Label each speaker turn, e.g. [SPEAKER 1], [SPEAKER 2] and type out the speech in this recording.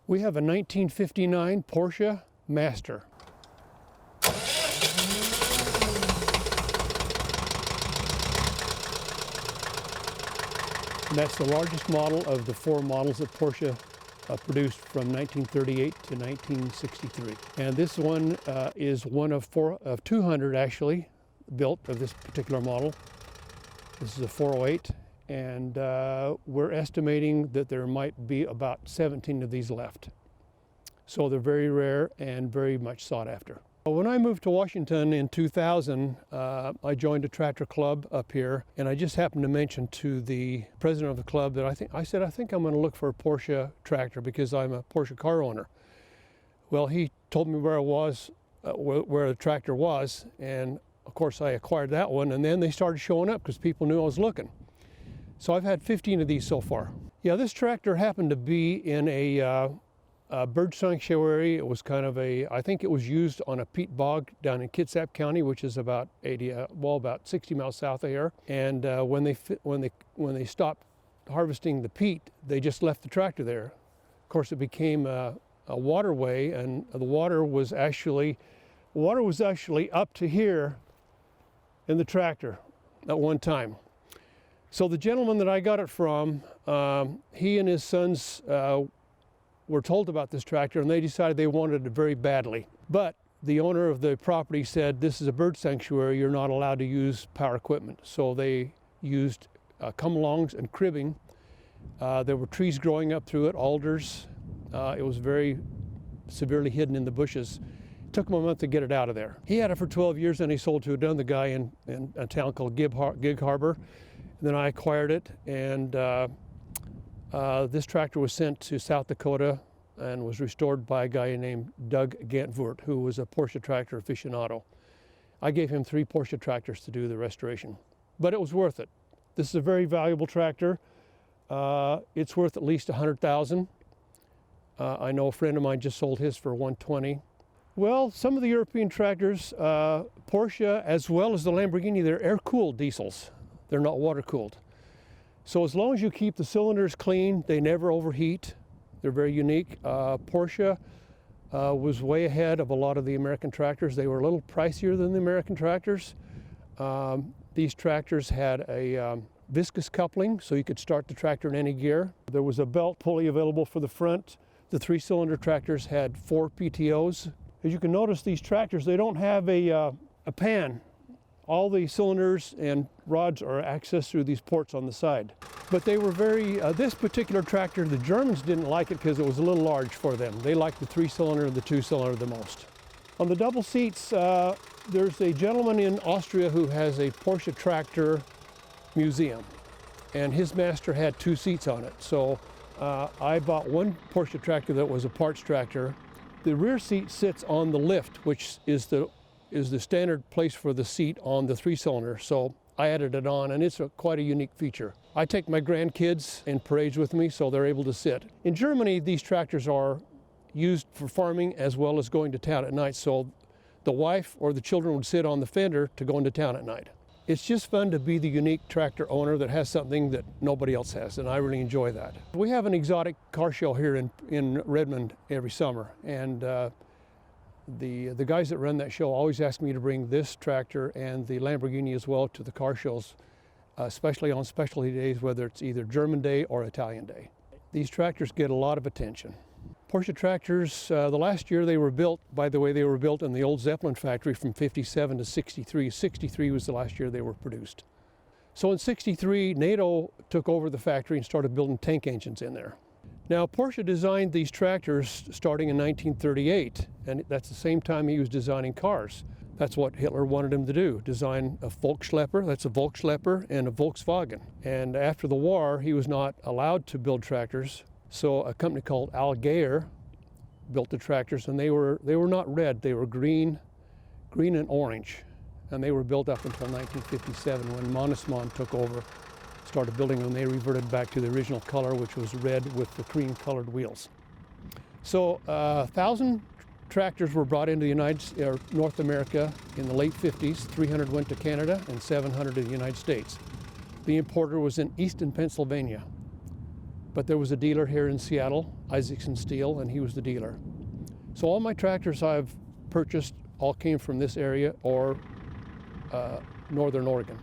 [SPEAKER 1] We have a 1959 Porsche Master. And that's the largest model of the four models that Porsche produced from 1938 to 1963. And this one is one of 200 actually built of this particular model. This is a 408, and we're estimating that there might be about 17 of these left. So they're very rare and very much sought after. When I moved to Washington in 2000, I joined a tractor club up here, and I just happened to mention to the president of the club that I said I think I'm going to look for a Porsche tractor because I'm a Porsche car owner. Well, he told me where it was, where the tractor was, and of course I acquired that one, and then they started showing up because people knew I was looking. So I've had 15 of these so far. Yeah, this tractor happened to be in a bird sanctuary. It was kind of I think it was used on a peat bog down in Kitsap County, which is about about 60 miles south of here. And when they stopped harvesting the peat, they just left the tractor there. Of course, it became a waterway, and the water was actually up to here in the tractor at one time. So the gentleman that I got it from, he and his sons were told about this tractor, and they decided they wanted it very badly. But the owner of the property said, this is a bird sanctuary, you're not allowed to use power equipment. So they used come-alongs and cribbing. There were trees growing up through it, alders. It was very severely hidden in the bushes. It took him a month to get it out of there. He had it for 12 years, and he sold to another guy in a town called Gig Harbor. And then I acquired it, and this tractor was sent to South Dakota and was restored by a guy named Doug Gantvoort, who was a Porsche tractor aficionado. I gave him 3 Porsche tractors to do the restoration, but it was worth it. This is a very valuable tractor. It's worth at least $100,000. I know a friend of mine just sold his for $120,000. Well, some of the European tractors, Porsche as well as the Lamborghini, they're air-cooled diesels. They're not water-cooled. So as long as you keep the cylinders clean, they never overheat. They're very unique. Porsche was way ahead of a lot of the American tractors. They were a little pricier than the American tractors. These tractors had a viscous coupling, so you could start the tractor in any gear. There was a belt pulley available for the front. The 3-cylinder tractors had 4 PTOs. As you can notice, these tractors, they don't have a pan. All the cylinders and rods are accessed through these ports on the side. But they were this particular tractor, the Germans didn't like it because it was a little large for them. They liked the 3-cylinder and the 2-cylinder the most. On the double seats, there's a gentleman in Austria who has a Porsche tractor museum, and his Master had 2 seats on it. So I bought one Porsche tractor that was a parts tractor. The rear seat sits on the lift, which is the standard place for the seat on the 3-cylinder. So I added it on, and it's quite a unique feature. I take my grandkids in parades with me, so they're able to sit. In Germany, these tractors are used for farming as well as going to town at night, so the wife or the children would sit on the fender to go into town at night. It's just fun to be the unique tractor owner that has something that nobody else has, and I really enjoy that. We have an exotic car show here in Redmond every summer, and the guys that run that show always ask me to bring this tractor and the Lamborghini as well to the car shows, especially on specialty days, whether it's either German Day or Italian Day. These tractors get a lot of attention. Porsche tractors, the last year they were built, by the way, they were built in the old Zeppelin factory from 57 to 63. 63 was the last year they were produced. So in 63, NATO took over the factory and started building tank engines in there. Now, Porsche designed these tractors starting in 1938, and that's the same time he was designing cars. That's what Hitler wanted him to do, design a Volksschlepper, that's a Volksschlepper, and a Volkswagen. And after the war, he was not allowed to build tractors, so a company called Algeer built the tractors, and they were not red, they were green and orange. And they were built up until 1957 when Mannesmann took over, started building them. They reverted back to the original color, which was red with the cream-colored wheels. So 1,000 tractors were brought into North America in the late 50s. 300 went to Canada and 700 to the United States. The importer was in Easton, Pennsylvania. But there was a dealer here in Seattle Isaacson Steel, and he was the dealer. So all my tractors I've purchased all came from this area or Northern Oregon.